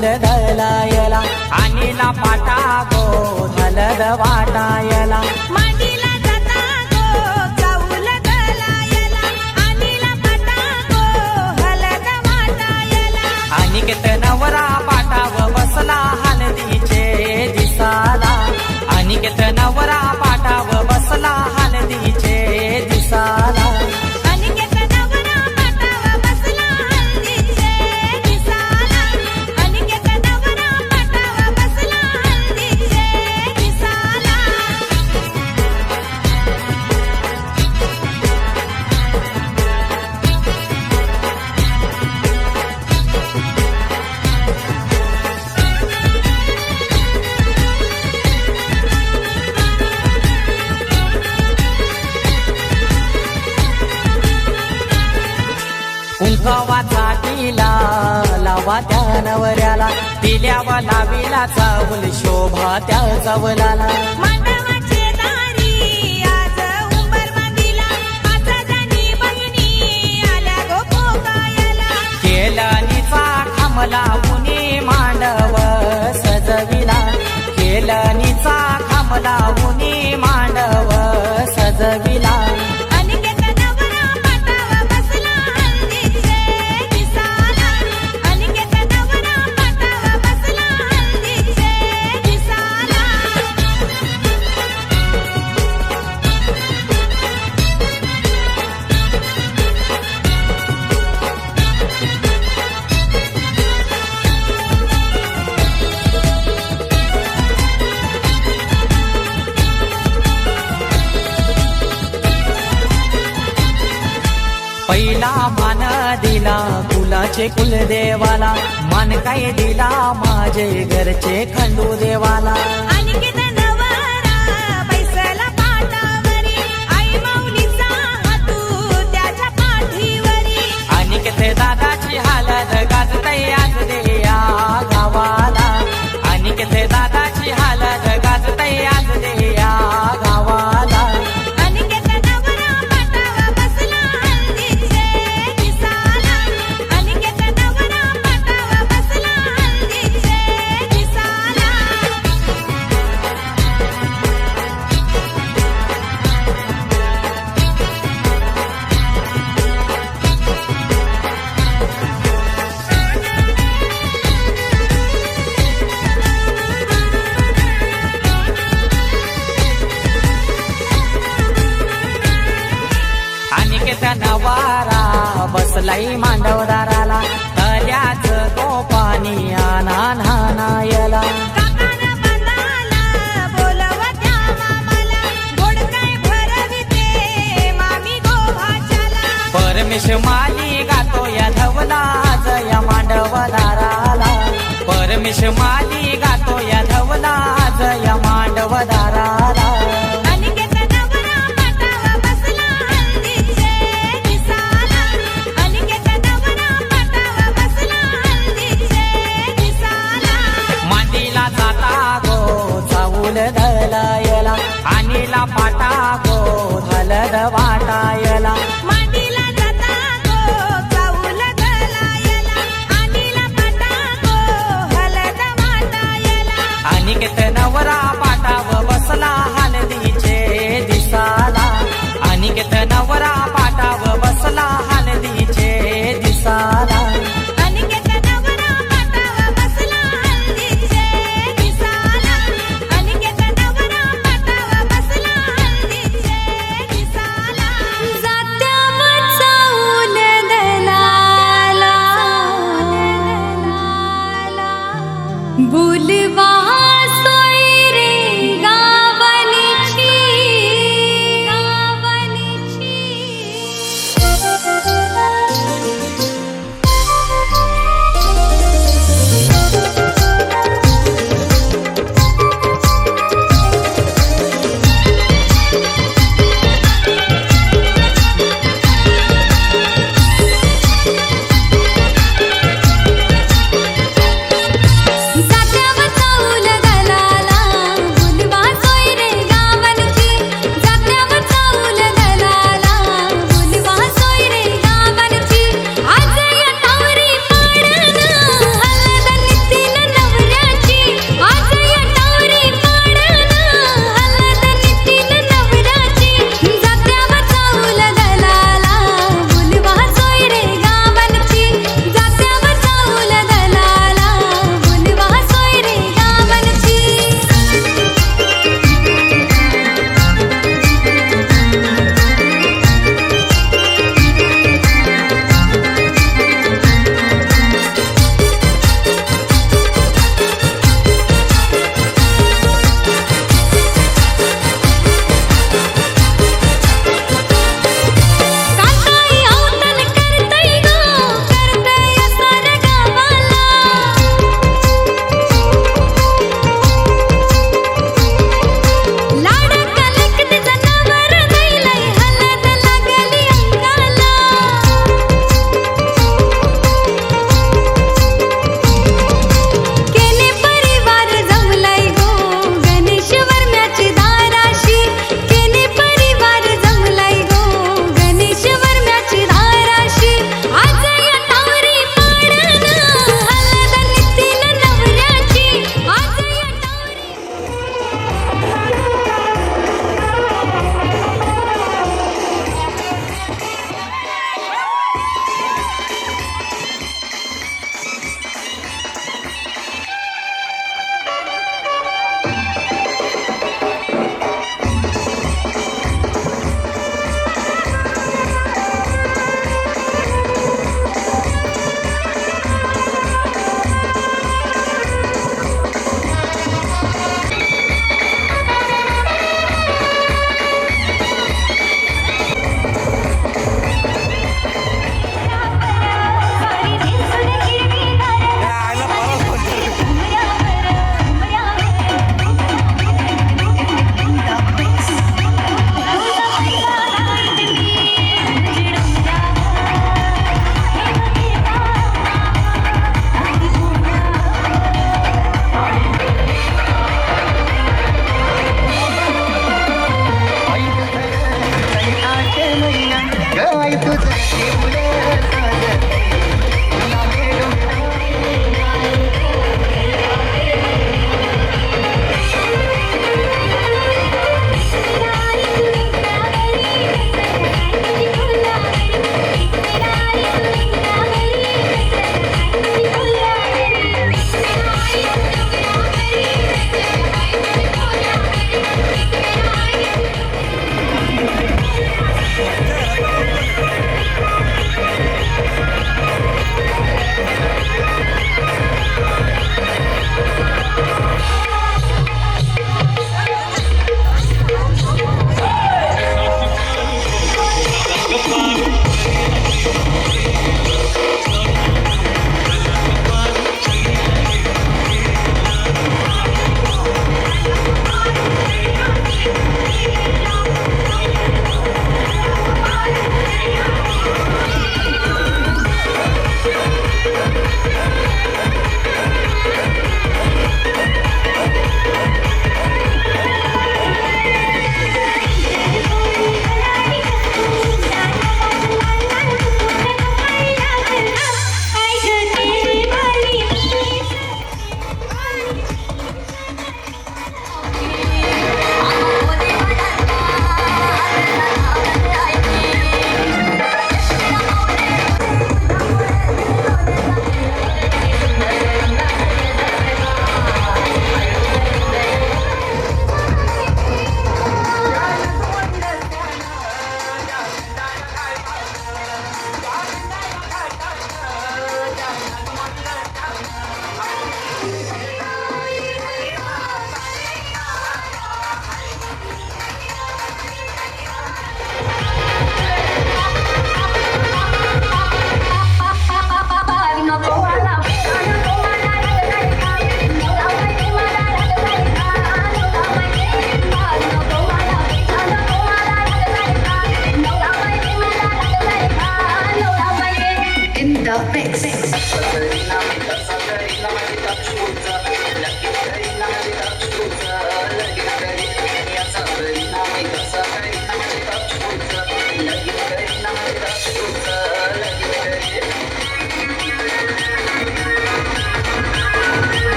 चाऊल दलायला आणीला पाटा गो हलद वाटायला मांडीला जाता गो चाऊल दलायला आणीला पाटा गो हलद वाटायला अनिकेत नवरा पाटाव बसला हलदीचे दिसाला अनिकेत नवरा पाटाव बसला हलदीचे दिसाला अनिकेत नवरा पाटाव बसला हळदीचे दिसाला अनिकेत नवरा पाटाव बसला हळदीचे दिसाला कुंकवाचा टिला लावा त्या नवऱ्याला दिल्यावा लावीला चावल शोभा त्या चावलाला मांडवाचे दारी आज उंबर बांधिला आज जाणी बहिणी आल्या गो पोकायला केलनीचा खांबला उनी मांडव सजविला केलनीचा खांबला उनी मांडव सजविला अनिकेत नवरा पाटाव बसला हळदीचे दिसाला अनिकेत नवरा पाटाव बसला हळदीचे दिसाला पहिला मान दिला कुलाचे कुलदेवाला मान काय दिला माझे घरचे खंडू देवाला अनिकेत नवरा बैसला पाटावरी आई माऊलीचा हातू त्याच्या पाठीवरी अनिकेत दादाची हालत गाजतय आज देया गावाला अनिकेत दादाची हालत गाजतय आज देया गावाला अनिकेत नवरा पाटाव बसला हळदीचे दिसाला अनिकेत नवरा पाटाव बसला हळदीचे दिसाला अनिकेत नवारा बसलाई मांडवदाराला तल्याच तो पाणी आना नानायला काकान बंदाला बोलवत्या मामाला गोड काय भरविते मामी गो भाच्याला परमेश माली गातो या धवला जया मांडवदाराला परमेश माली गातो या धवला जया मांडवदाराला अनिकेत नवरा पाटाव बसला हळदीचे दिसाला अनिकेत नवरा पाटाव बसला हळदीचे दिसाला मांडीला जाता गो चाऊल दलायला आणीला पाटा गो हलद वाटायला मांडीला जाता गो चाऊल दलायला आणीला पाटा गो हलद वाटायला अनिकेत नवरा पाटाव बसला हलदीचे दिसाला अनिकेत नवरा पाटाव बसला हलदीचे दिसाला अनिकेत नवरा पाटाव बसला हळदीचे दिसाला अनिकेत नवरा पाटाव बसला हळदीचे दिसाला जात्यावर चाऊल दलाला बोलवा सोयरे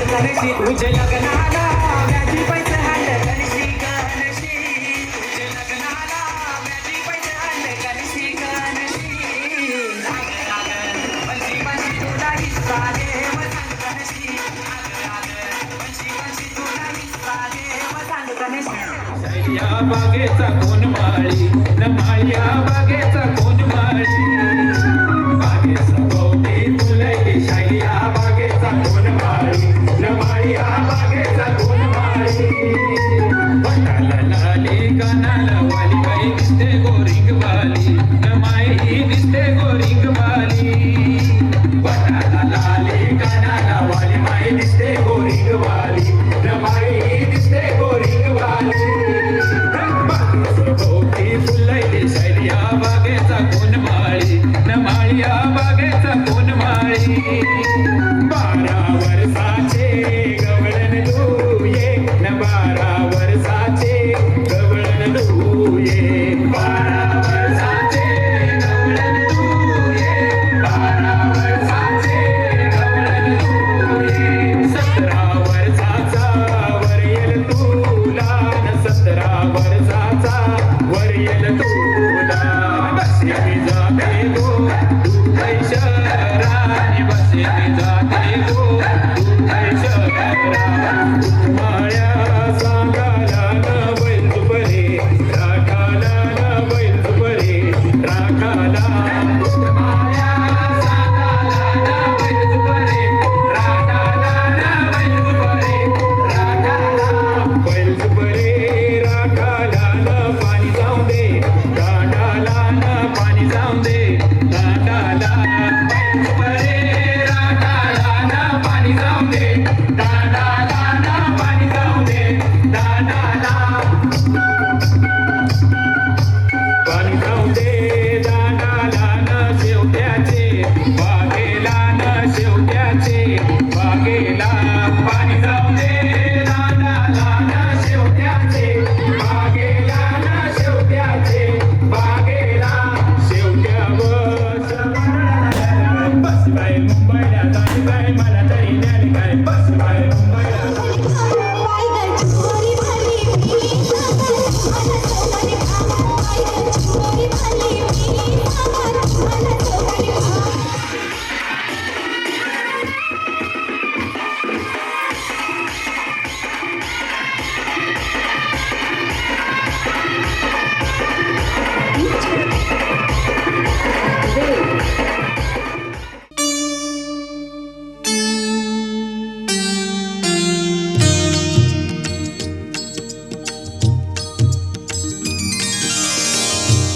गणशी तुझे लग्नाला व्याजी पैसे हाल गणशी गणशी तुझे लग्नाला व्याजी पैसे हाल गणशी गणशी राग राग पंची पंची तुला हिस्सा दे वसंत गणशी राग राग पंची पंची तुला हिस्सा दे वसंत गणशी या बागेचा कोण माळी न माळ्या बागेचा कोण माळी बागेचा भोवती फुलई शाया बागेचा कोण माळी न माळ्या बागेचा कोण माळी पटाला लाली कानाला वाली बाई दिसते गोरिंग वाली न माई दिसते गोरिंग वाली पटाला लाली कानाला वाली माई दिसते गोरिंग वाली न माई दिसते गोरिंग वाली फुलई शैलिया बागेचा कोण माळी न माळ्या बागेचा कोण माळी 12 वर्षाचे गवळण तू ये न 12 वर्ष बरे राठाला न पाणी जाऊ दे दांडाला न पाणी जाऊ दे दांडाला बरे राठाला न पाणी जाऊ दे दांडाला न पाणी जाऊ दे दांडाला पाणी जाऊ दे दांडाला न शेवट्याचे बागेला न शेवट्याचे बागेला पाणी जाऊ दे दांडाला न शेवट्याचे बागेला न शेवट्याचे बागेला शेवट्यावर बस बाय मुंबईला जाणी बाय मला तरी न्याली काय बस बाय मुंबईला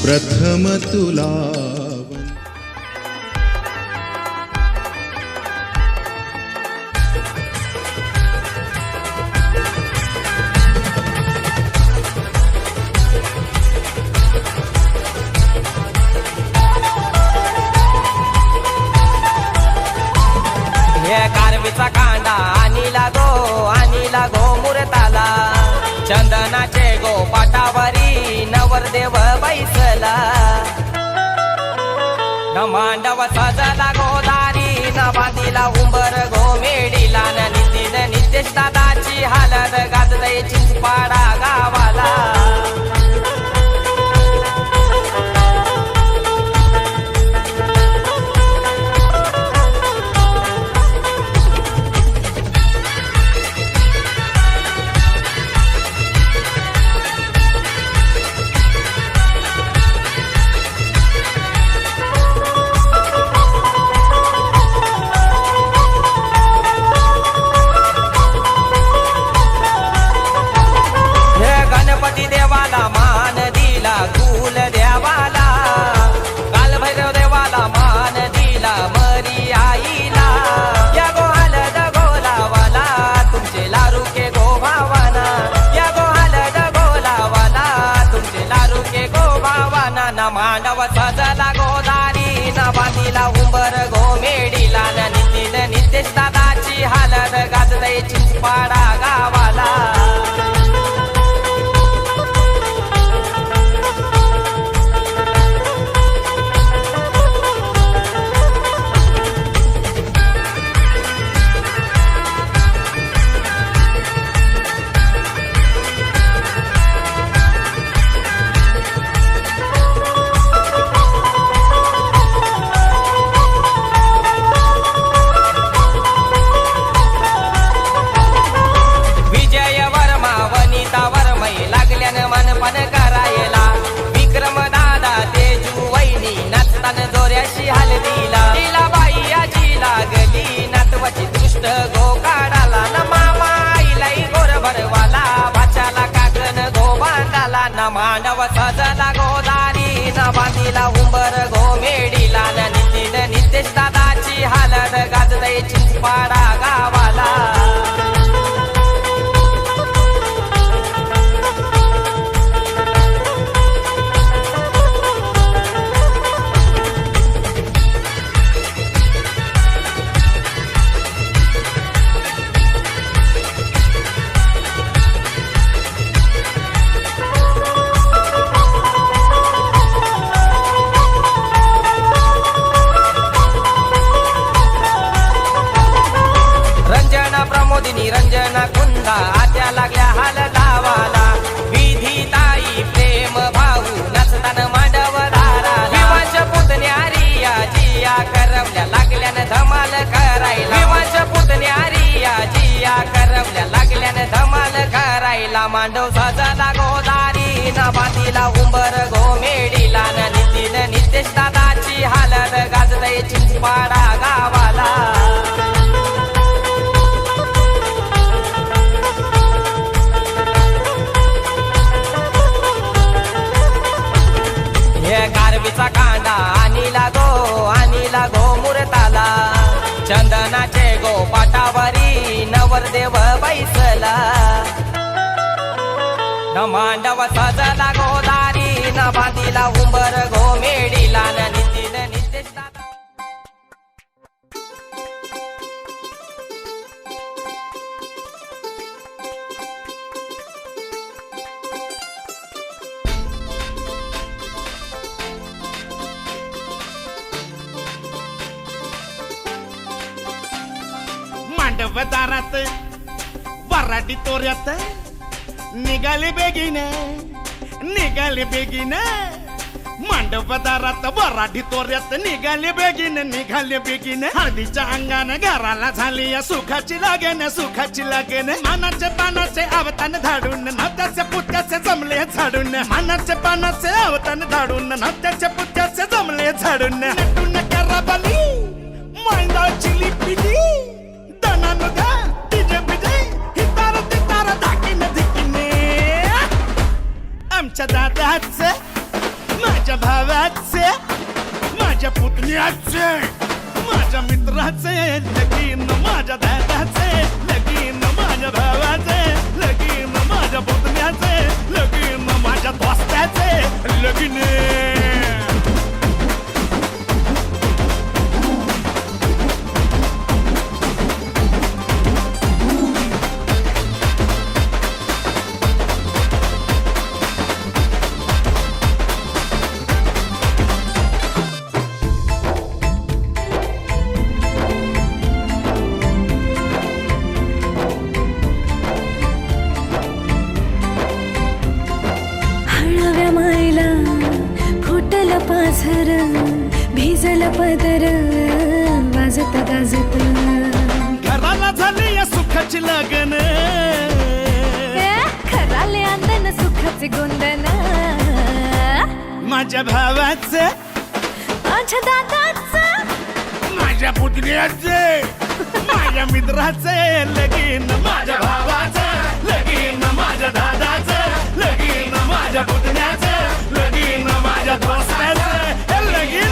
प्रथम तुला हे कारवीचा कांदा आणि लागो मुरताला चंदनाचे गो पाटावरी नवरदेव बैसला न मांडव सजला गोदारी न बांधीला उंबर गो मेडीला न नितेश दादाची हालत गात दे चिंचपाडा गावाला देवाला मान दिला कुल देवाला काल भैरव देवाला मान दिला मरी आईला या गो हलद गोलावाला तुमचे लारू के गो भावाना या गो हलद गोलावाला तुमचे लारू के गो भावाना न मांडव सजला गोदारी न बांधीला उंबर गो मेडीला न नितेश दादाची हालत गात दे चिंचपाडा गावाला मनपन करायला विक्रम दादा तेजू वैनी नसतान जोऱ्याशी हलदीला तिला बाई आजी लागली नातवाची दृष्ट गो काढाला न मामा आईलाई गोर भरवाला भाच्याला काकण गो बांधाला न मांडव सजला गोदारी न बांधीला उंबर गो मेडीला न नितेश दादाची हालत गात दे चिंचपाडा गावाला रंजना कुंदा आत्या लागल्या हाल लावाला विधी ताई प्रेम भाऊ नसतान मांडव धारा विवांश पुतण्या रिया जिया करवल्या लागल्यान धमाल करायला विवांश पुतण्या रिया जिया करवल्या लागल्यान धमाल करायला मांडव सजला गोदारी न बांधीला उंबर गो मेडीला न नितेश दादाची हालत गाज दे चिंचपाडा गावाला चंदनाचे गोपाटावरी नवरदेव बैसला न मांडव सजला गोदारी न बांधिला उंबर घोमेडीला न नितीन नितेश दादा मांडव दारात वराडी तोऱ्यात निघाले बेगीने मांडव दारात वराडी तोऱ्यात निघाले बेगीने हळदीच्या अंगाने घराला झाली या सुखाची लागेन मानाचे पानाचे अवतान धाडून नात्याचे पुत्याचे जमले झाडून मानाचे पानाचे अवतान धाडून नात्याचे पुत्याचे जमले झाडून नटून कराबली मांडाची लिपिली आमच्या दादाचे माझ्या भावाचे माझ्या पुतण्याचे माझ्या मित्राचे लगीन माझ्या दादाचे लगीन माझ्या भावाचे लगीन माझ्या पुतण्याचे लगीन माझ्या दोस्ताचे लगीन पाझर भिजल पदर वाजत गाजत घराला झाली या सुखाची लगन खराले अंदन सुखाचे गोंदन माझ्या भावाचे माझ्या दादाचं माझ्या पुतण्याचे माझ्या मित्राचे लगीन माझ्या भावाचं लगीन माझ्या दादाचं लगीन माझ्या पुतण्याचं लगीन माझ्या दोस्ताचं लगीन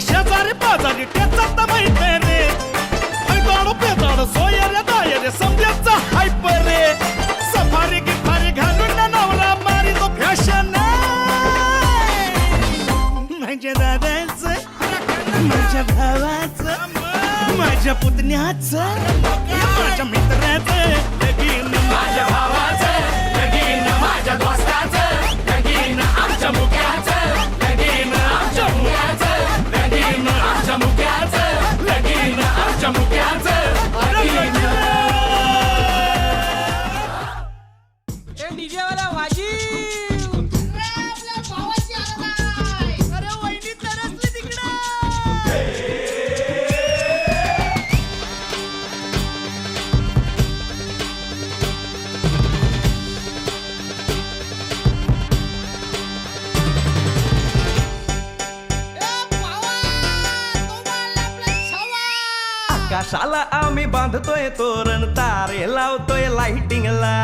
शेजारी पाजारी त्याचा माहिती रे दाडो पेदाडो सोयरे दायरे समजायचा हायप रे सफारी गिफारी घालून नवरा मारी तो फॅशन माझ्या दादाचं माझ्या भावाचं माझ्या पुतण्याचं माझ्या मित्राचं लगीन माझ्या भावाचं लगीन माझ्या दोस्ताचं लगीन आमच्या मुक्याचं लगीन आमच्या मुक्याचं लगीन आमच्या मुक्याचं लगीन आमच्या मुक्याचं लगीन डीजे वाला वाजी अरे वहिनी तरसली तिकडे आकाशाला आम्ही बांधतोय तोरण तारे लावतोय लाइटिंगला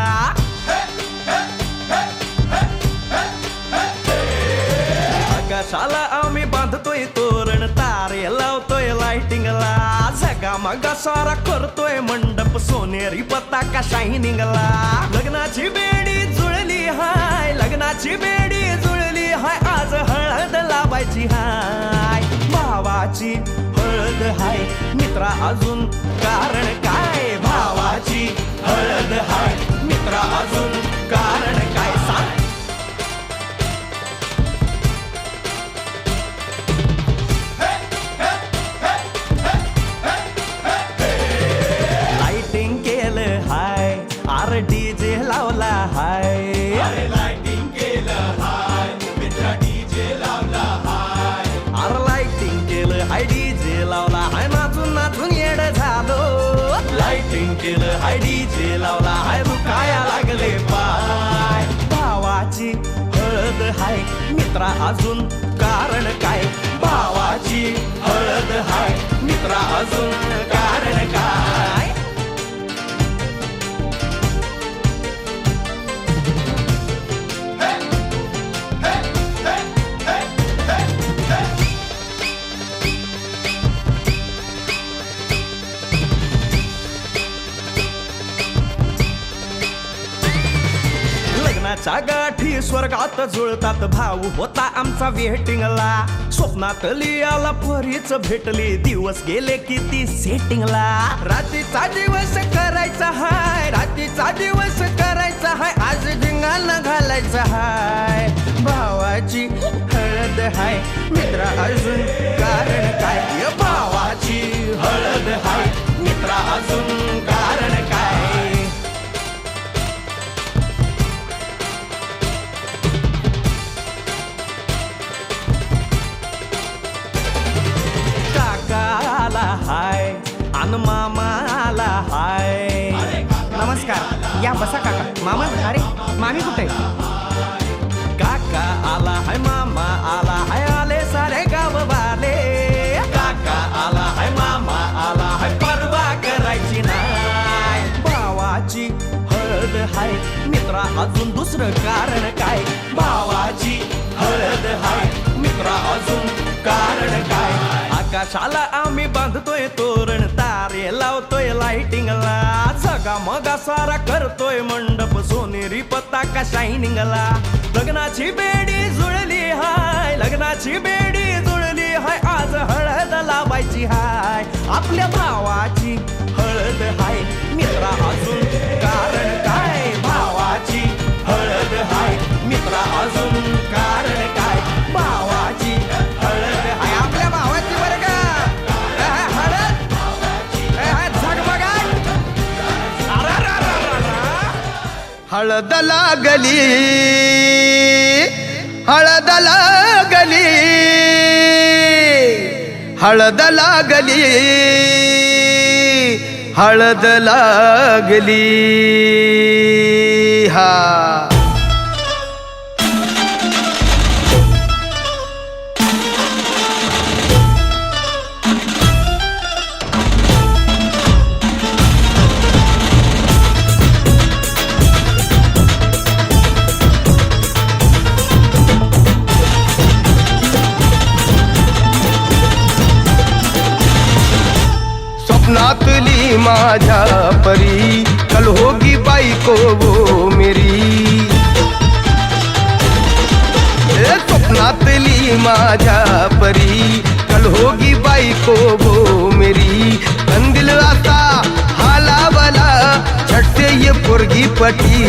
आकाशाला आम्ही बांधतोय तोरण तारे लावतोय लाइटिंगला झगा मगा सारा करतोय मंडप सोनेरी पताका शायनिंगला लग्नाची बेडी जुळली हाय लग्नाची बेडी जुळली हाय आज हळद लावायची हाय भावाची हळद हाय मित्रा अजून कारण काय भावाची हळद हाय मित्रा अजून कारण काय सांग लाइटिंग केलं हाय आर डीजे लावला हाय लाइटिंग केलं हाय मित्रा डीजे लावला हाय आर लाइटिंग केलं हाय डीजे लावला हाय नाचून नाचून येड झालो हाय डीजे लावला हाय दुखाया लागले पाय भावाची हळद हाय मित्रा अजून कारण काय भावाची हळद हाय मित्रा अजून कारण काय लग्नाच्या गाठी स्वर्गात जुळतात भाऊ होता आमचा वेटिंगला स्वप्नात लियाला परीच भेटली दिवस गेले किती सेटिंगला रात्रीचा दिवस करायचा हाय रात्रीचा दिवस करायचा हाय आज धिंगाणा घालायचा हाय भावाची हळद हाय मित्रा अजून कारण काय भावाची हळद हाय मित्रा अजून कारण काय काकाला हाय अन मामाला हाय नमस्कार या बसा काका मामा अरे मामी कुठे काका आला हाय मामा आला हाय आले सारे गाव वाले काका आला हाय मामा आला हाय परवा करायची नाय भावाची हळद हाय मित्रा अजून दुसरं कारण काय भावाची हळद हाय मित्रा अजून कारण काय आकाशाला आम्ही बांधतोय तोरण तारे लावतोय लाइटिंगला सगा मगा सारा करतोय मंडप सोनेरी पताका शायनिंगला लग्नाची बेडी जुळली हाय लग्नाची बेडी जुळली हाय आज हळद लावायची हाय आपल्या भावाची हळद हाय मित्रा अजून कारण काय भावाची हळद हाय मित्रा अजून कारण काय भावाची हळद हाय आपल्या भावाची बरं का हळद झगमगाट हळद लागली हळद लागली हळद लागली हळद लागली हा स्वप्नातली माझ्या परी कल होगी बाईको वो मेरी स्वप्नातली माझ्या परी कल होगी बाईको वो मेरी कंदिल आता हालावला छटते ये पोरगी पटी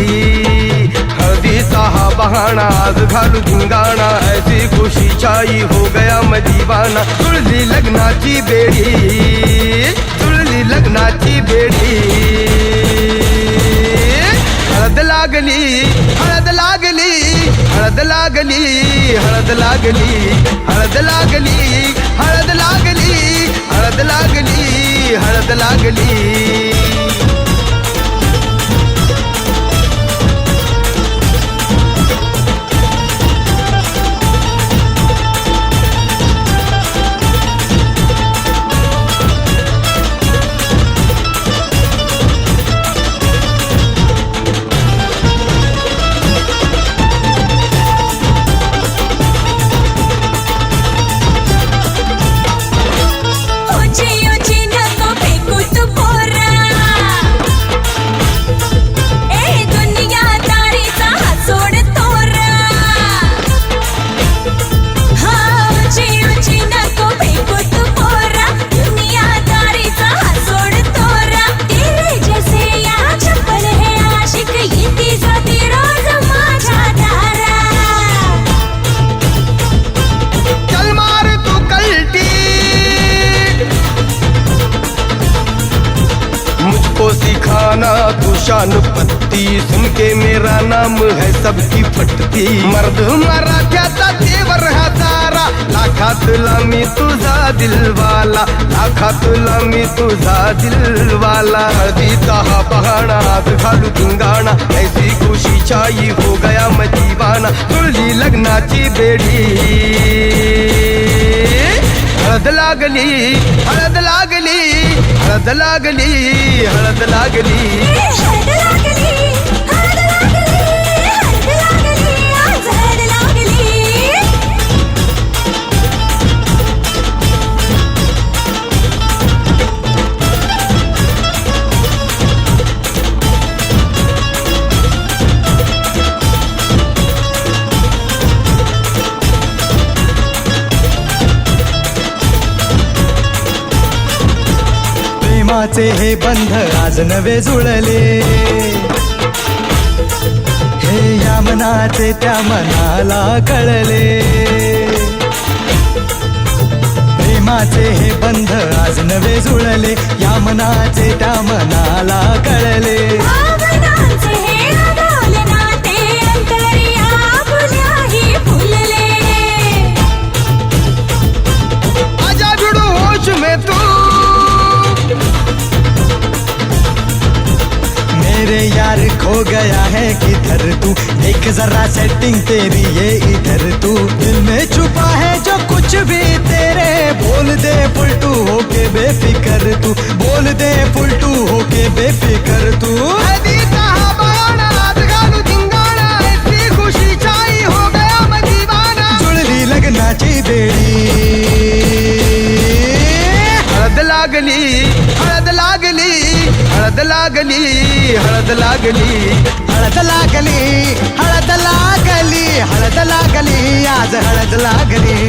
हळदीचा हा बहाना आज घालू धिंगाणा ऐसी खुशी छाई हो गया मैं दीवाना जुळली लग्नाची बेडी जुळली लग्नाची बेडी हळद लागली हळद लागली हळद लागली हळद लागली हळद लागली हळद लागली हळद लागली हळद लागली शान पत्ती सुन के मेरा नाम है सबकी फटती मर्द मराठ्याचा देव पर हजारा, लाखातला मी तुझा दिलवाला, लाखातला मी तुझा दिलवाला. हळदीचा हा बहाणा आज घालू धिंगाणा, ऐसी खुशी छाई हो गया मैं दीवाना. जुळली लग्नाची बेडी, हळद लागली, हळद लागली, हळद लागली, हळद लागली. हळद लागली, हळद लागली, हळद लागली, आज हळद लागली. प्रेमाचे हे बंध आज नवे जुळले, हे या मनाचे त्या मनाला कळले. प्रेमाचे हे बंध आज नवे जुळले, या मनाचे त्या मनाला कळले. भावनांचे हे अडवले नाते, अंतरी आपुल्याही फुलले. आजा जुडू होश में तू, मेरे यार खो गया है किधर तू, देख जरा सेटिंग तेरी ये इधर तू. दिल में छुपा है जो कुछ भी तेरे, बोल दे फुलटू होके बेफिकर तू, बोल दे फुलटू होके बेफिकर तू. हळदीचा हा बहाणा आज घालू धिंगाणा, ऐसी खुशी छाई हो गया मैं दीवाना. जुळली लग्नाची बेडी, हळद लागली, हळद लागली, हळद लागली, हळद लागली. हळद लागली, हळद लागली, हळद लागली, आज हळद लागली.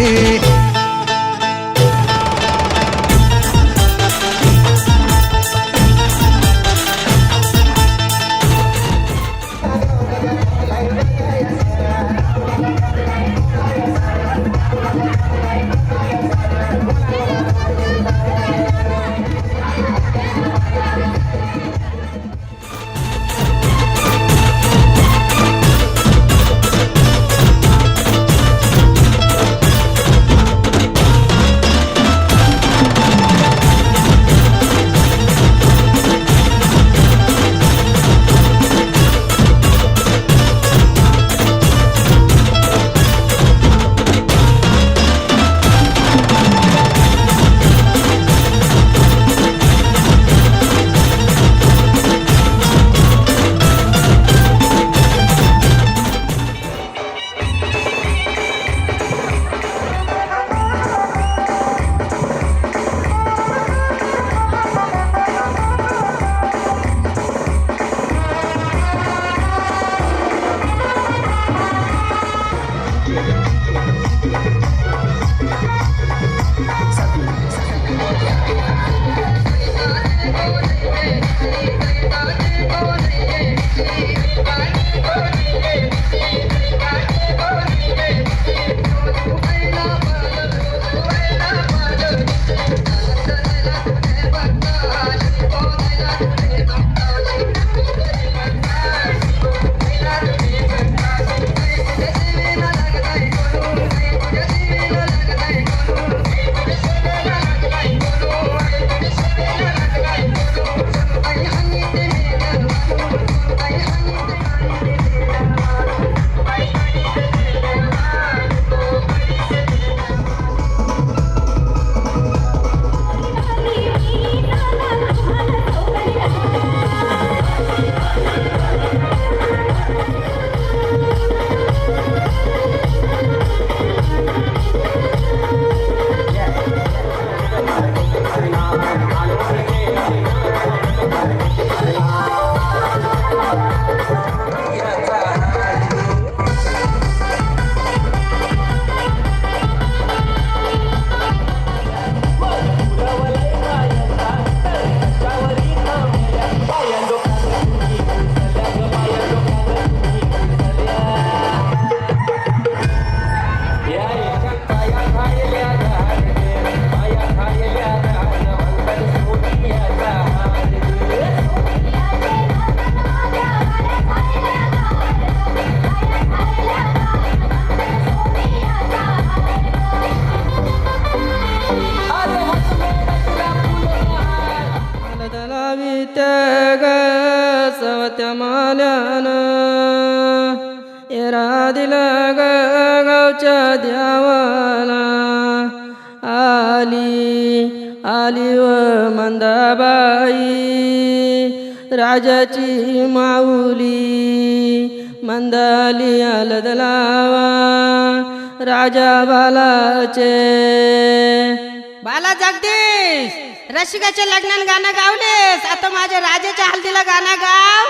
गावच्या देवाला आली व मंदाबाई राजाची माऊली मंदाली आलद लावा राजा बालाचे. बाला जगदीश रसिकाच्या लग्नात गाणं गावलेस, आता माझ्या राजाच्या हल्दीला गाणं गाव.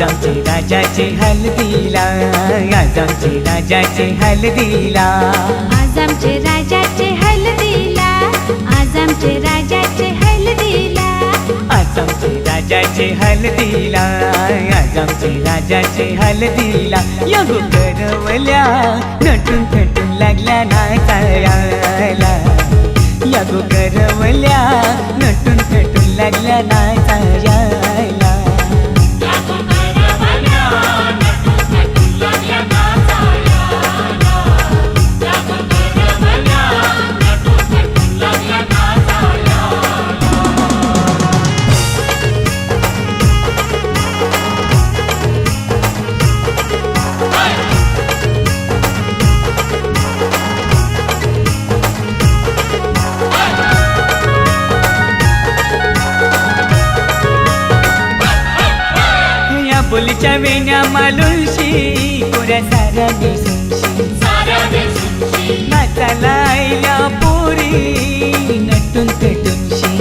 आमचे राजाचे हल्दीला, आज आमचे राजाचे हल्दीला, आज आमचे राजाचे हल्दीला, आज आमचे राजाचे हल्दीला, आज आमचे राजाचे हल्दीला, आज आमचे राजाचे हल्दीला. या गो करवल्या नटून थटून लागल्या नाचायला, या गो करवल्या नटून थटून लागल्या नाचायला. बोलीच्या वेण्या मालुलशी कोऱ्या साऱ्या दिसूनशी, नाचाला आईल्या पोरी नटून थटूनशी.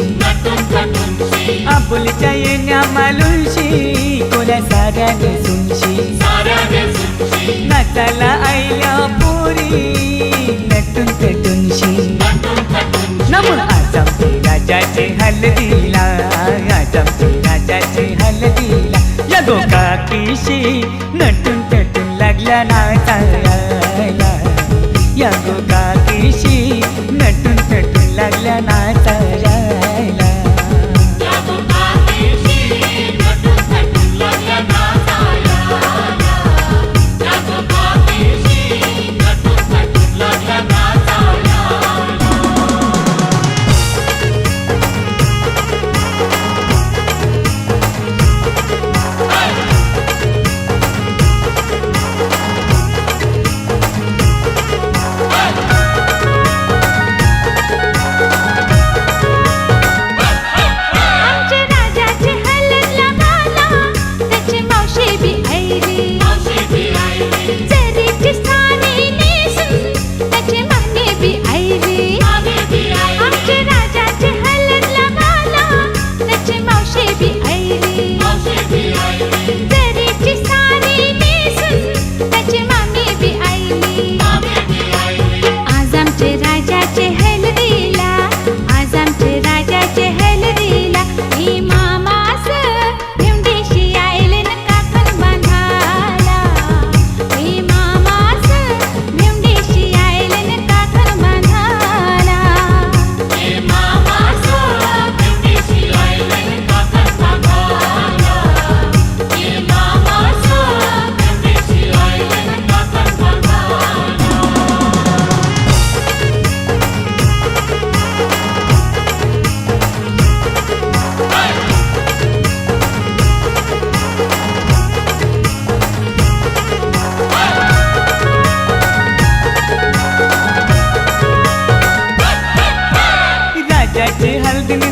आबोलीच्या येण्या मालुलशी कोऱ्या साऱ्या दिसूनशी, नाचाला आईल्या पोरी नटून थटूनशी. नमून आज आमचे राजाचे हल्दीला, आज आमचे राजाचे हल्दीला. या गो काकीशी नटून थटून लागल्या नाचायला, या गो काकीशी नटून थटून लागल्या नाचायला.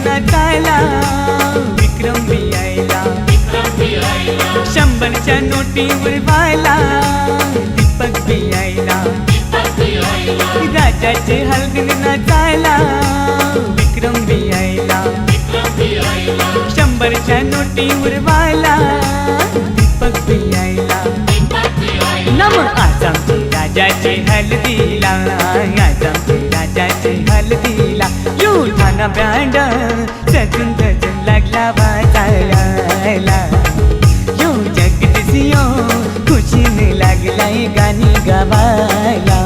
नाचायला विक्रम बी आयला, शंभरच्या नोटीवर व्हायला दीपक बी आयला. राजाचे हलगीन नाचायला विक्रम बी आयला, शंभरच्या नोटीवर व्हायला दीपक बी आयला. नम आज आमचे राजाचे हल्दीला, आज आमचे राजाचे हल्दीला. युठाना बँड सजून सजून लागला वाजायला, यो जगदीशियो खुशीने लागलाय गाणी गावायला.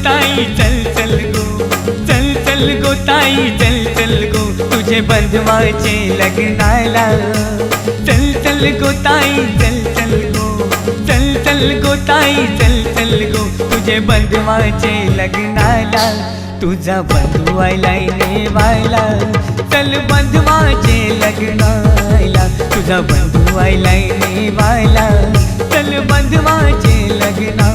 ताई चल चल गो, चल चल गो ताई चल चल गो, तुझे बंधवाचे लग्नाला. चल चल गो ताई चल चल गो, चल चल गो ताई चल चल गो, तुझे बंधवाचे लग्नाला. तुझा बंधू आयलाय नेवायला, चल बंधवाचे लग्नाला. तुझा बंधू आयलाय नेवायला, चल बंधवाचे लग्नाला.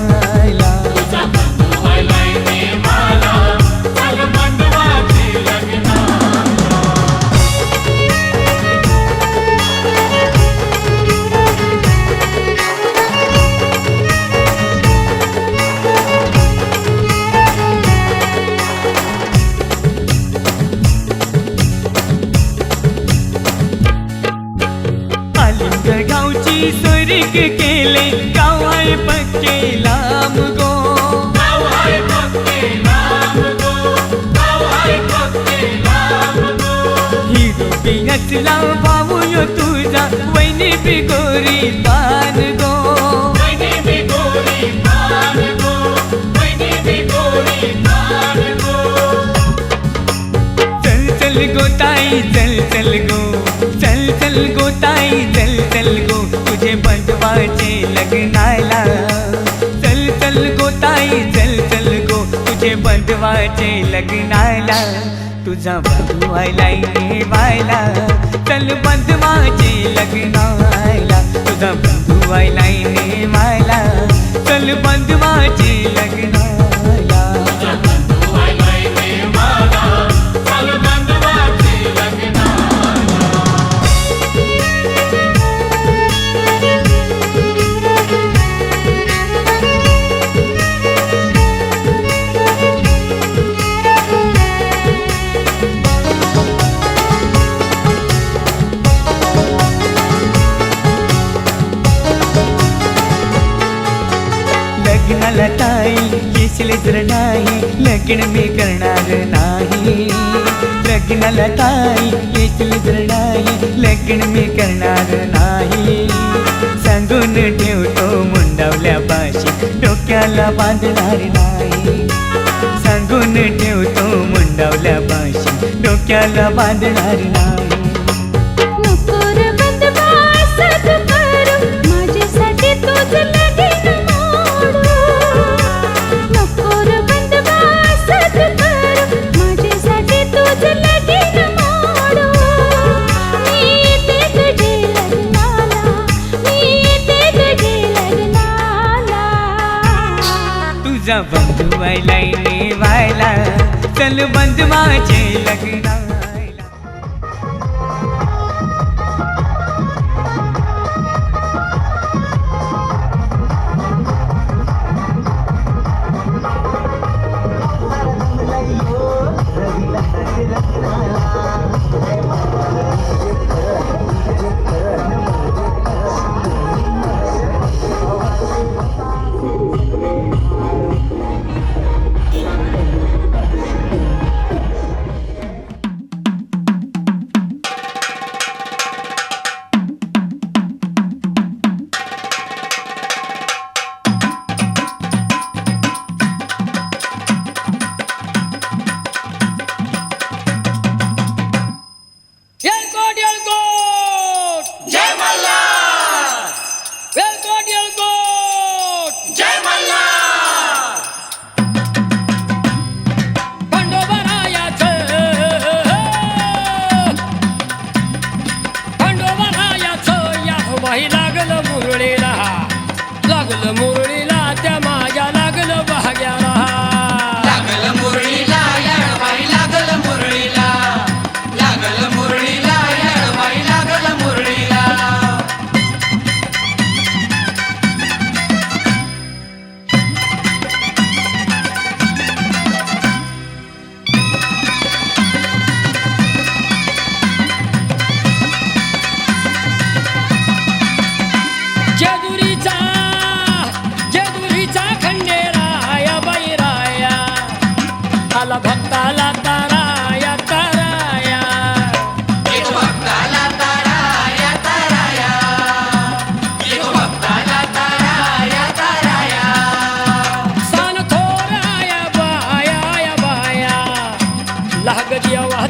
गावची सोरीक केले, गाव आहे पक्के लांब गो, गाव आहे पक्के लांब गो, गाव आहे पक्के लांब गो. ही रूपी असला भाऊ यो तुझा, वैनी बिगोरी पान गो, वैनी बिगोरी पान गो, वैनी बिगोरी पान गो. चल चल गो ताई चल चल गो, चल चल गो ताई चल चल गो, तुझे बंधवाचे लग्नाला. चल चल गो ताई चल चल गो, तुझे बंधवाचे लग्नाला. तुझा बंधू आयलाय नेवायला, चल बंधवाचे लग्नाला. तुझा बंधू आयलाय नेवायला, चल बंधवाचे लग्नाला. लग्नाला ताई येशील जर नाही, लग्न मी करणार नाही. लग्नाला ताई येशील जर नाही, लग्न मी करणार नाही. सांगून ठेवतो मुंडावल्या पाशी, डोक्याला बांधणार नाही. सांगून ठेवतो मुंडावल्या पाशी, डोक्याला बांधणार नाही. नको रे बंधवा साथ करू, माझ्यासाठी तूच लगीन मोडू. नको रे बंधवा साथ करू, माझ्यासाठी तूच लगीन मोडू. मी येते तुझे लग्नाला, मी येते तुझे लग्नाला. तुझा बंधू आयलाय नेवायला, चल बंधवाचे लग्नाला.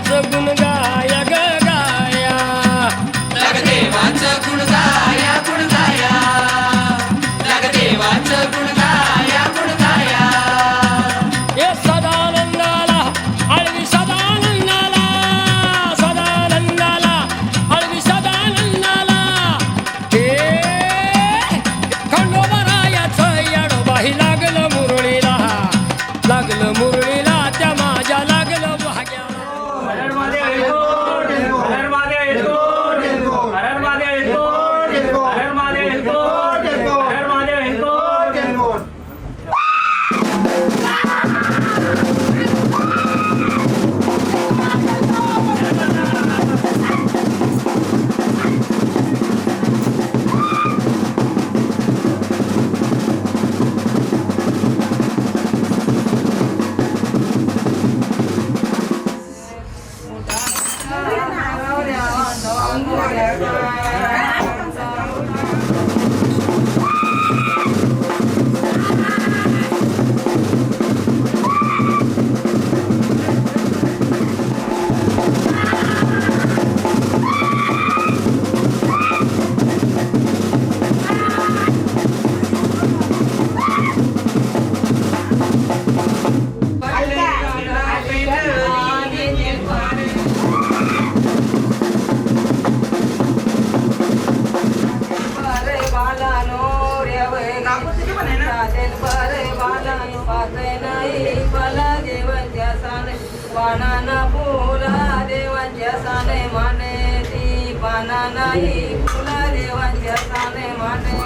देवाचं गुण गाया ग गाया देवाचं गुण गाया गुण गाया देवाचं गुण गाया गुण गाया हे सदानंदाला आळवी सदानंदाला सदानंदाला आळवी सदानंदाला हे खंडोबरायाचं येडोबाही लागलं मुरळीला त्या माझ्या लागलं भाग्याला पानाना फुला देवांच्या साने माने ती पाना नाही फुला देवांच्या साने माने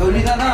गौली दादा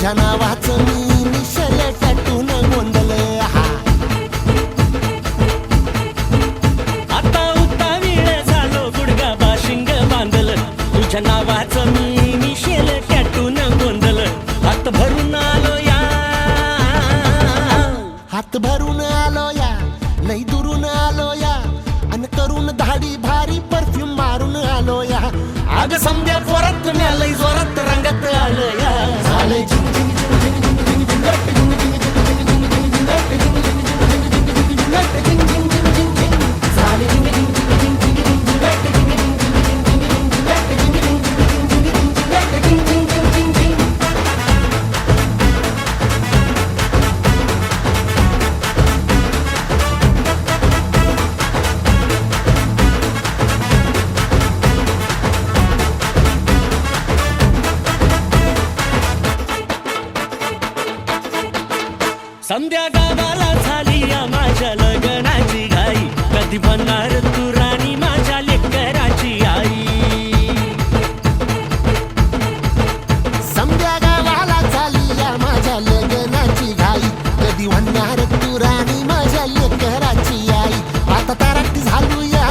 तुझ्या नावाचं मी निशल टॅटून गोंधळ आता उतावीळ झालो गुडगा बाशिंग बांधल तुझ्या नावाचं मी मिशेल टॅटून गोंधल हात भरून आलो या हात भरून आलो या लई दुरून आलो या अन करून धाडी भारी परफ्यूम मारून आलो या आग समद्या जोरात लई जोरात रंगात आलो या झाले झिंग झिंग झिंग झिंग झिंग झिंग झिंग झिंग झिंग झिंग झिंग झिंग झिंग झिंग झाले झिंग झिंग झिंग झिंग झिंग झिंग संध्या गावाला झाली या माझ्या लग्नाची घाई कधी बनणार तू राणी माझ्या लेकराची आई समद्या गावाला झाली या माझ्या लग्नाची घाई कधी म्हणणार तू राणी माझ्या लेकराची आई आता ताराट झालू या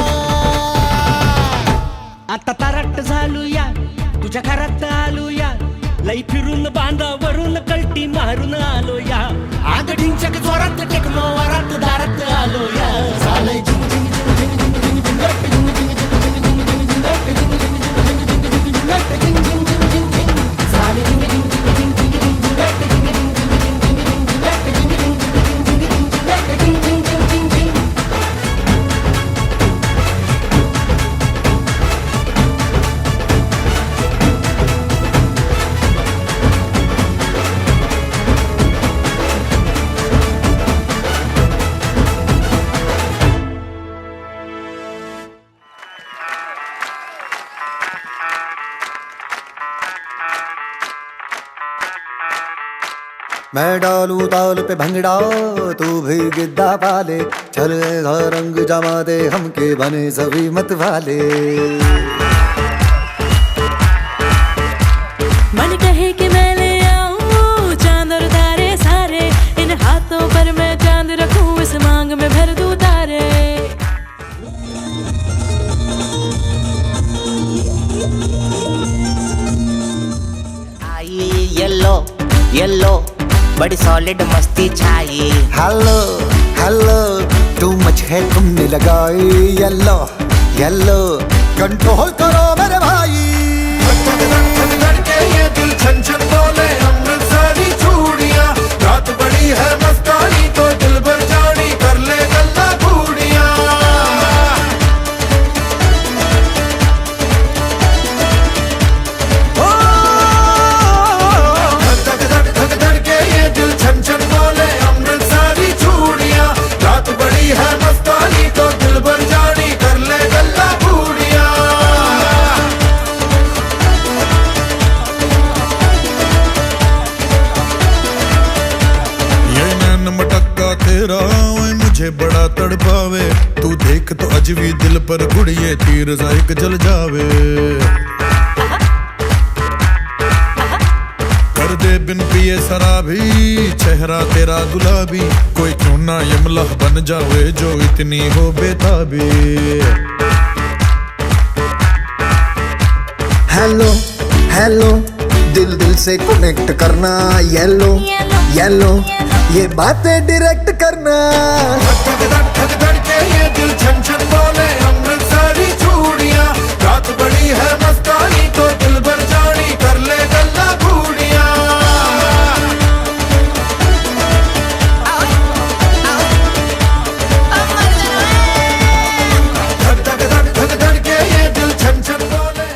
आता तारट झालो या तुझ्या घरात आलो या लई फिरून बांधावरून कलटी मारून आलो या आग ढिंचक जोरात टेकलो वरात दारात आलो या झालंय झिंग झिंग झिंग झिंग झिंग झिंग झिंग झिंग झिंग झिंग झिंग झिंग मैं डालू ताल पे भंगड़ा तू भी गिद्दा पाले चले रंग जमा दे हमके बने सभी मत वाले मन कहे कि मैं ले आऊं चांद और तारे सारे इन हाथों पर मैं चांद रखूं इस मांग में भर दूं तारे आई येलो येलो बड़ी सॉलिड मस्ती छाई हेलो हेलो टू मच है तुमने लगाई येलो येलो कंट्रोल करो मेरे भाई ये दिल छन छन बोले अमृतसरी चूड़ियां रात बड़ी है मस्तानी तो दिल भर जानी कर ले गल्ला बूढ़िया मुझे बड़ा तड़पावे तू देख तो अज भी दिल पर गुड़िए तीर जायक जल जावे कर दे बिन पिए शराबी चेहरा तेरा गुलाबी कोई क्यों ना यमला बन जावे जो इतनी हो बेताबी हेलो हेलो दिल दिल से कनेक्ट करना येलो येलो ये बातें डायरेक्ट करना ये दिल छन छन बोले अमृतसरी चूड़ियां रात बड़ी है मस्तानी तो दिल भर जानी कर ले गल्ला बूढ़िया धक के ये दिल छन छन बोले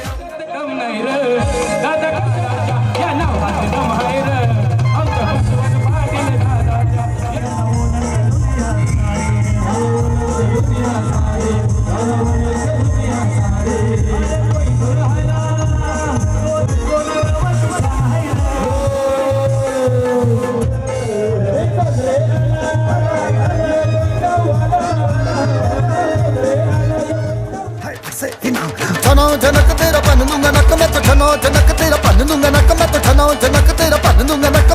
छनो जनक तेरा पन दूंगा नक मैं तो छनो जनक तेरा पन दूंगा नक मैं तो छनो जनक तेरा पन दूंगा नक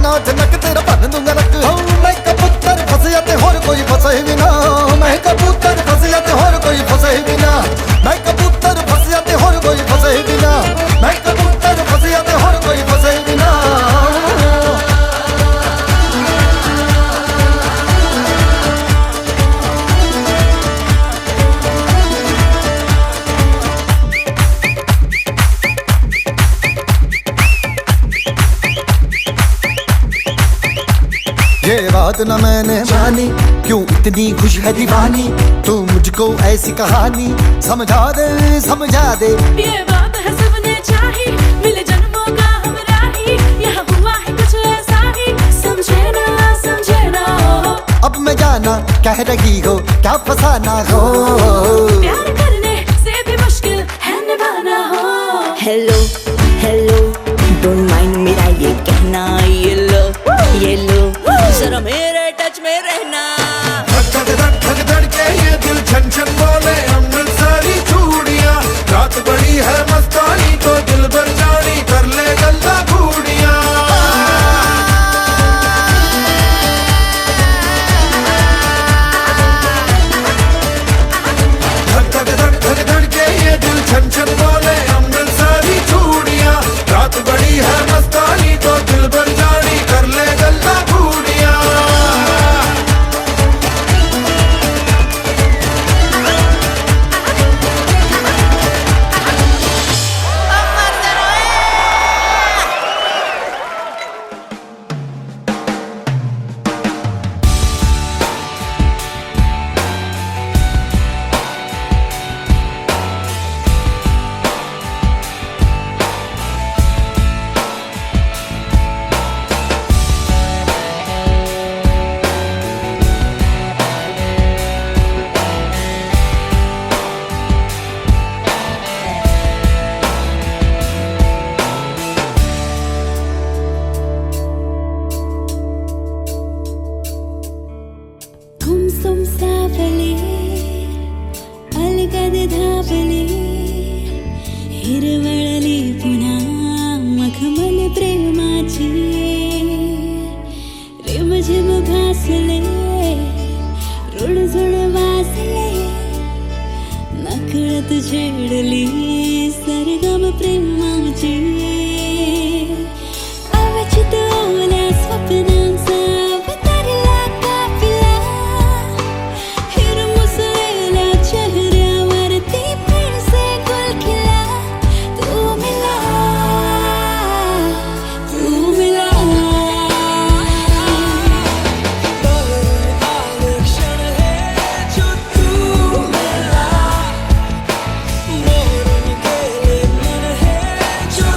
ना जनक तेरा बन दूंगा नक। मैं कबूतर फंस जाते और कोई फंसे भी ना, मैं कबूतर फंस जाते और कोई फंसे भी ना, मैं कबूतर फंस जाते और कोई फंसे भी ना, मैं कबूतर फंस जाते और कोई फंसे भी ना। ये बात न मैंने जानी, क्यों इतनी खुश है दीवानी, तू मुझको ऐसी कहानी समझा दे समझा दे। ये बात है सबने चाही, मिले जन्मों का हमरा ही, यहाँ हुआ है कुछ ऐसा ही, समझे ना अब मैं जाना कह रही हो क्या फसाना हो, प्यार करने से भी मुश्किल है निभाना हो। हेलो हेलो डोंट माइंड मेरा ये कहना, ये लो जरा मेरे टच में रहना। धक धक धक धड़के ये दिल छन छन बोले अमृत सारी चूड़ियां, रात बड़ी है मस्तानी तो दिल भर जानी कर ले गल्ला घूड़ियां। धक धक धक धक धड़के ये दिल छन छन बोले अमृत सारी चूड़ियां, रात बड़ी है मस्तानी तो दिल भर जानी कर ले गल्ला घूड़ियां। तुम सावली अलगद धावली हिरवळली पुन्हा मखमल प्रेमाची रिमझिम भासले रुणझुण वासले नकळत छेडली सरगम प्रेमाची अवचित ओल्या स्वप्नांचा मोर निकले मन है जो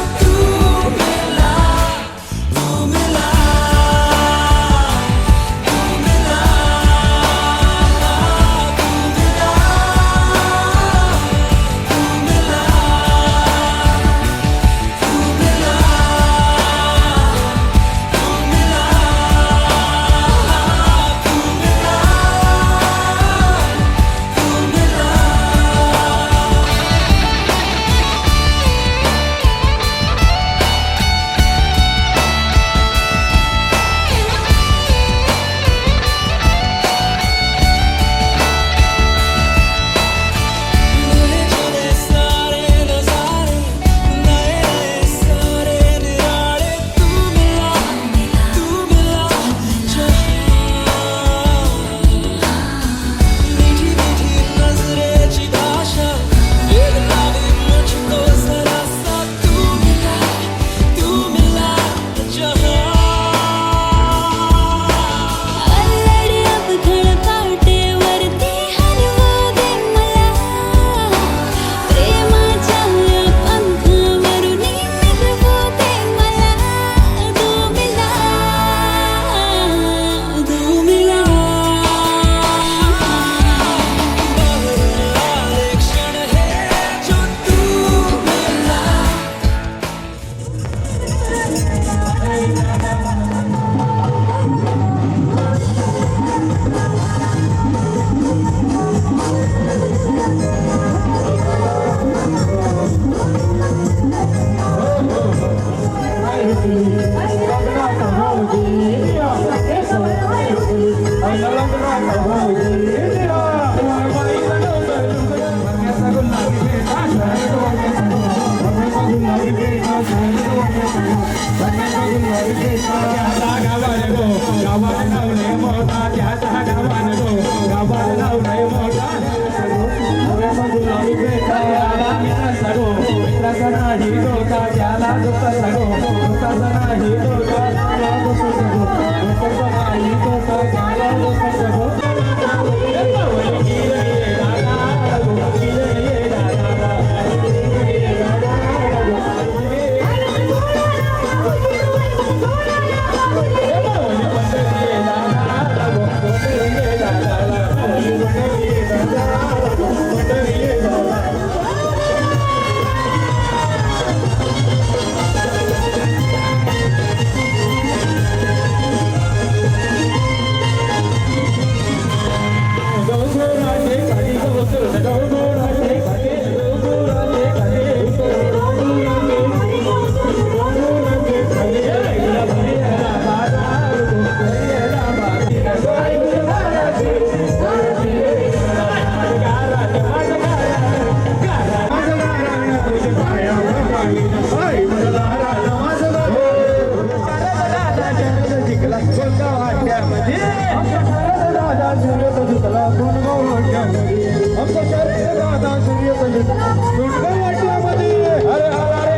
मध्ये आमच्या शहरात राजा शर्यत जिंकला कोणगाव वाट्यामध्ये आमच्या शहरात राजा शर्यत जिंकला कोणगाव वाट्यामध्ये अरे अरे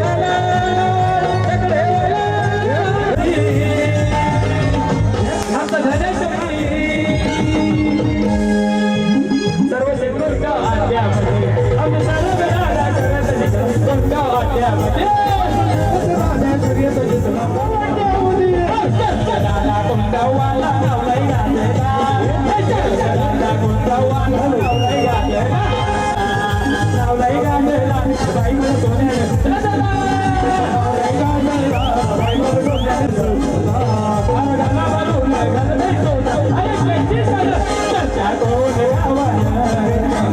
सर्व शेतकरी आट्यामध्ये आमच्या शहरात राजा शर्यत जिंकला कोणगाव वाट्यामध्ये राजा शर्यत जिंकला कोणगाववाला लावलाय गाजरा कोणगाववाला लावलाय गाजरा लावलाय गाजरा बाईवर सोन्याने लावलाय गाजरा बाईवर सोन्याने आरडाला वाजवलाय गाजरा अरे किती झालं चर्चा कोण गावाला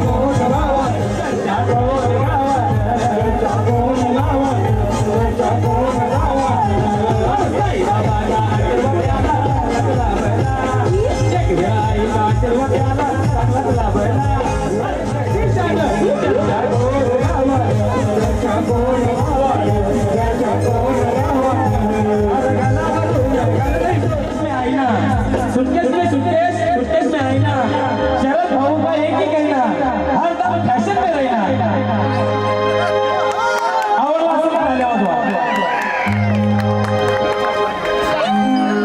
कोण गावाला चर्चा कोण गावाला चर्चा कोण गावाला चर्चा कोण गावाला अरे बाबा सुटकेस में आई ना शरद भाऊ का एक ही कहना हर दम फैशन में रहना आवडला असं म्हणाले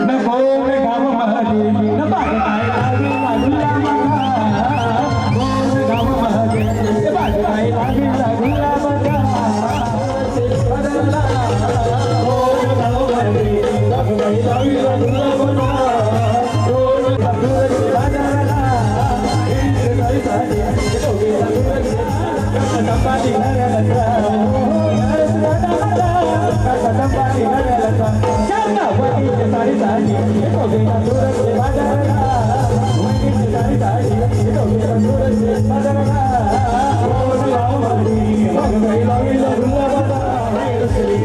न गोल गाव महादेव न बागताय लागली लागला मका गोल गाव महादेव न बागताय लागली लागला मका बदलला गोल गाव महादेव लागली लागला मका गोल गाव बाजारला इंद्र साडी दोघे संपादी घराला संपादी घराला शांतावती साडी साडी दोघे दूरचे बाजारला साडी साडी दोघे दूरचे बाजारला गोल गाव महादेव लागली लागली लागला मका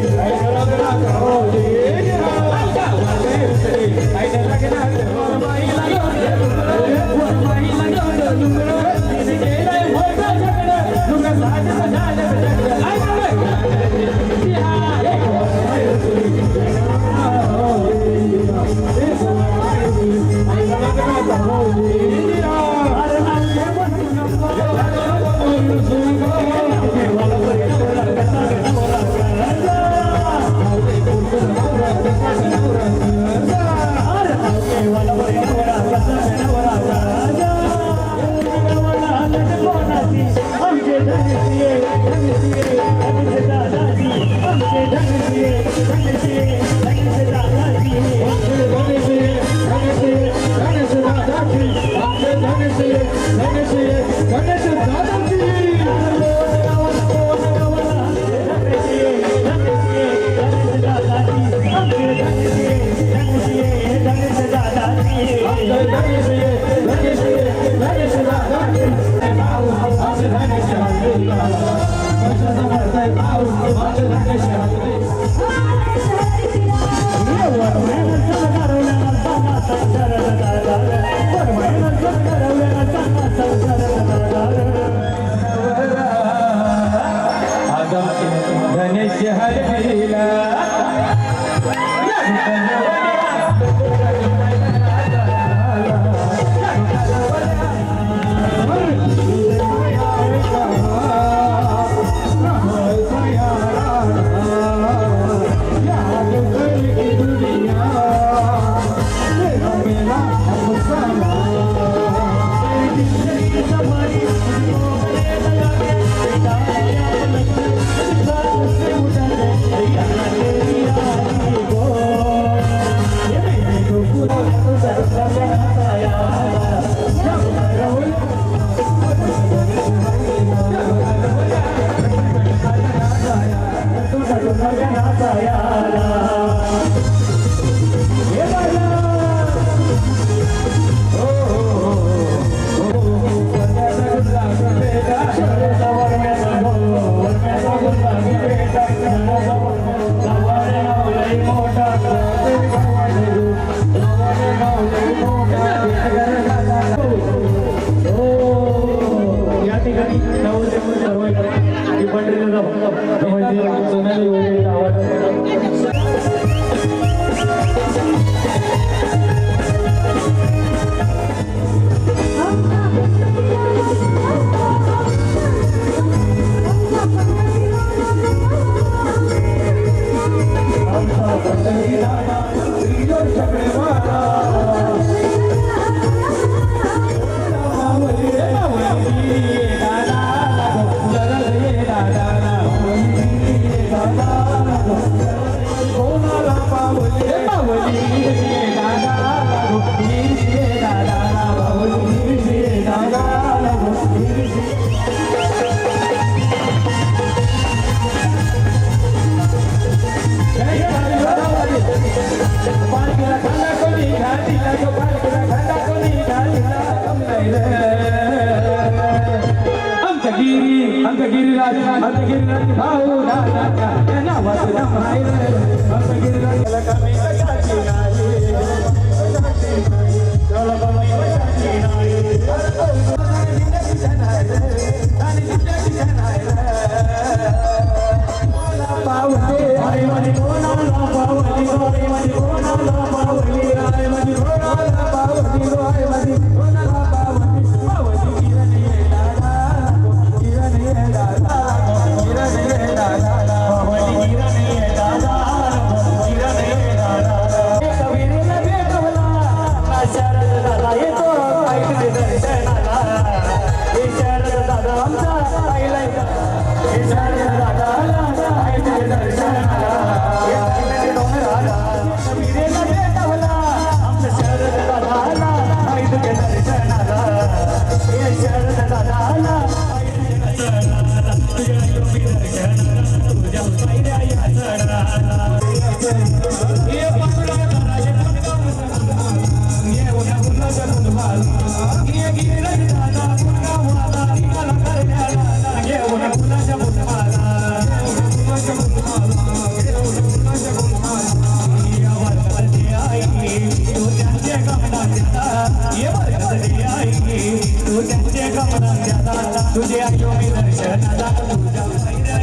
तुझे आयो मी दर्शनाला तुझ्या पायऱ्या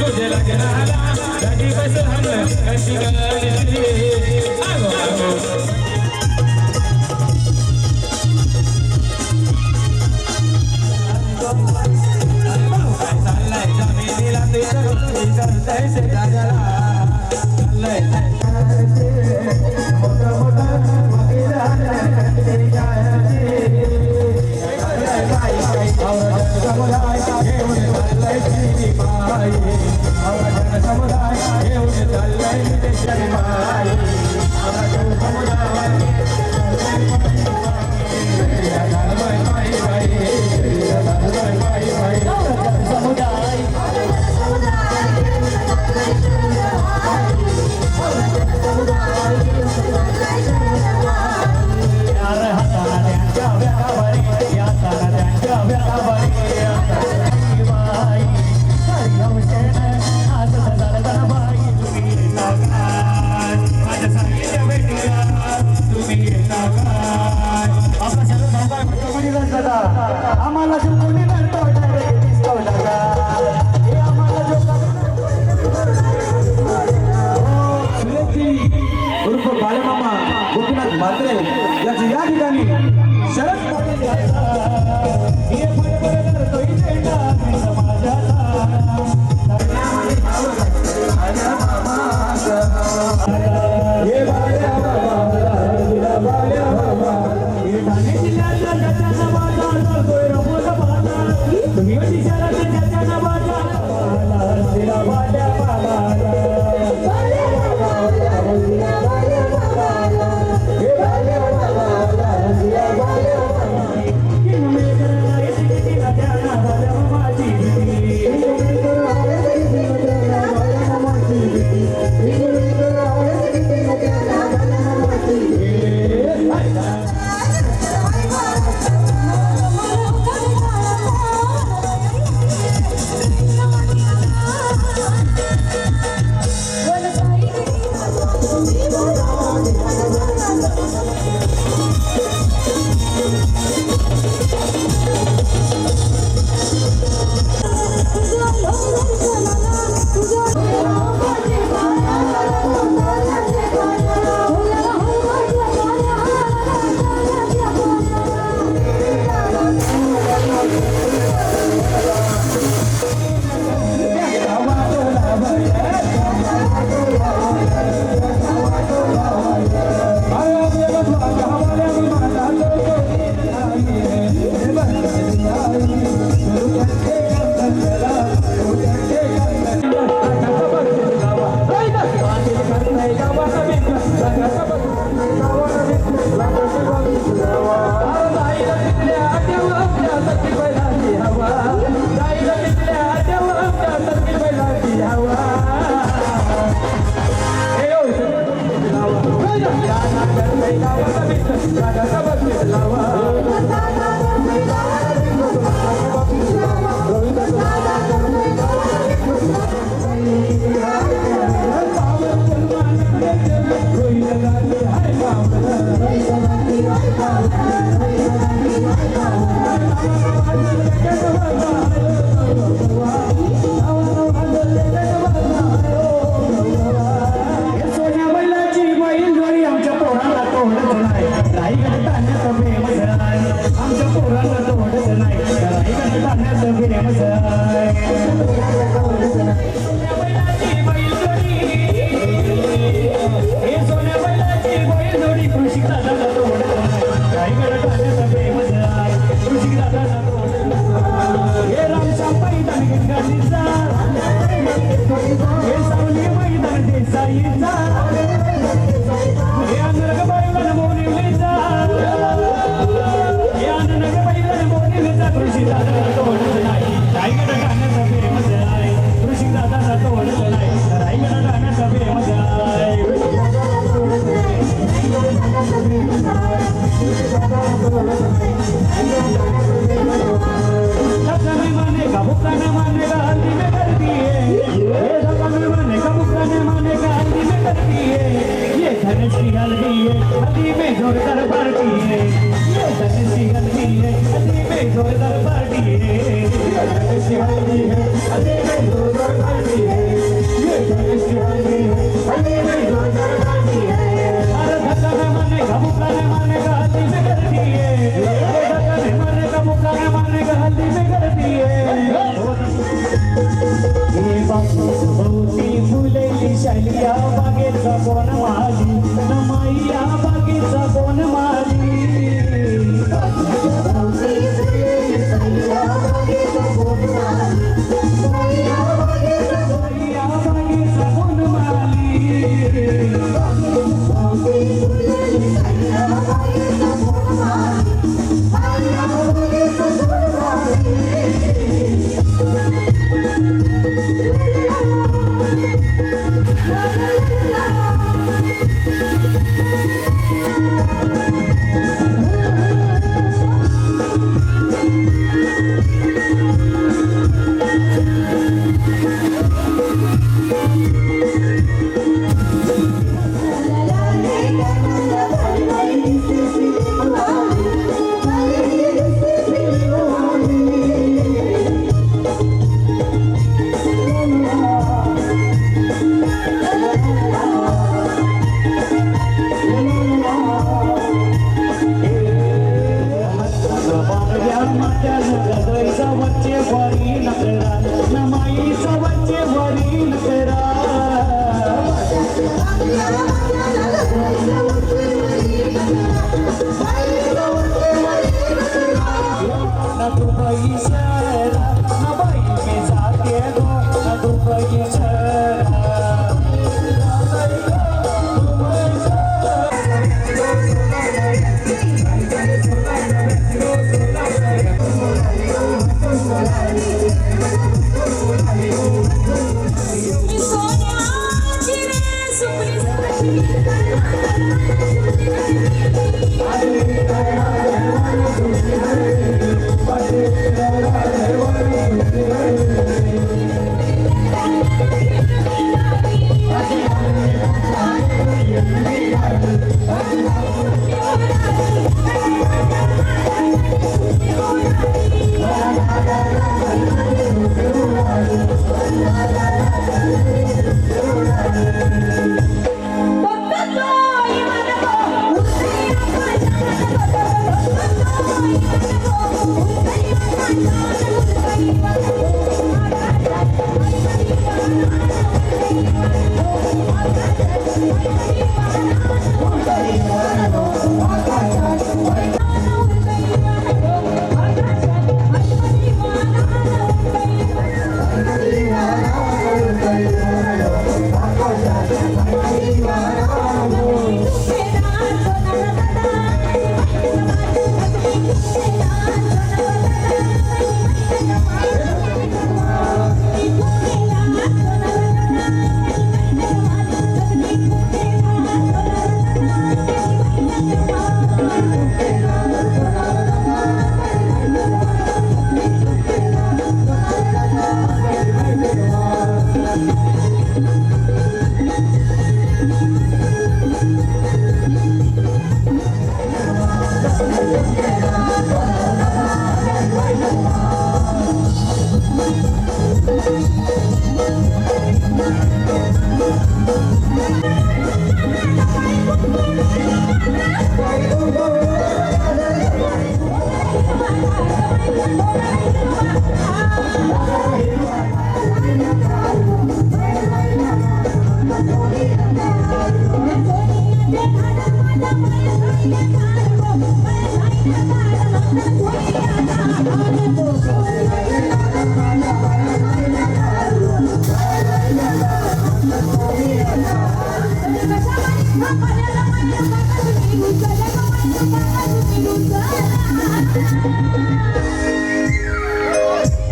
तुझे लगनाला कधी बस हम कशी आम्हाला जो कोणी उर्फ बाळमामा गोपीनाथ म्हात्रे याची या ठिकाणी शरद Bye.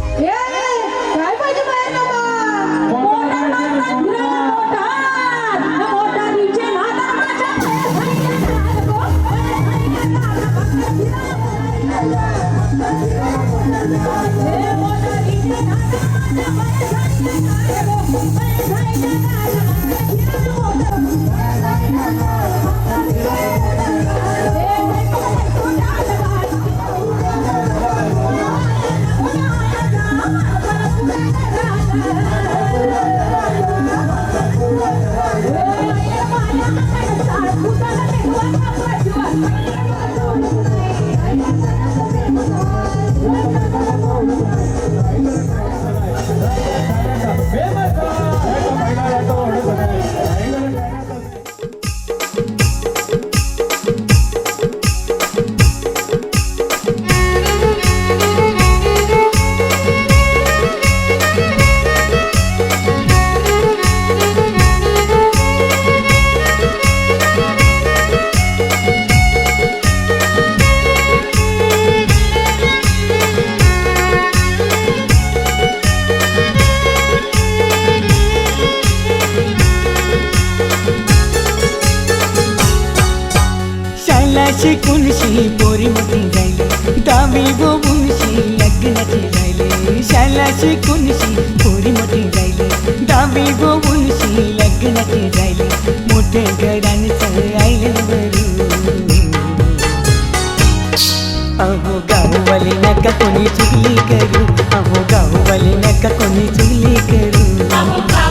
काय पाहिजे बायांना मग? मोटार मारतात, फिरायला मोटार. मोटार डीजे नादा माझ्या पायाखाली गो. हे मोटार डीजे नादा माझ्या पायाखाली शिकूनशी पोरी मोठी जायली दहावी बोबूनशी लग्नाची राहिली शाला शिकूनशी पोरी मोठी जायली दहावी बोबूनशी लग्नाची राहिली मोठे घरांचं आईलं बरू अहो गाववाले नका कोणी चुगली करू अहो गाववाले नका कोणी चुगली करू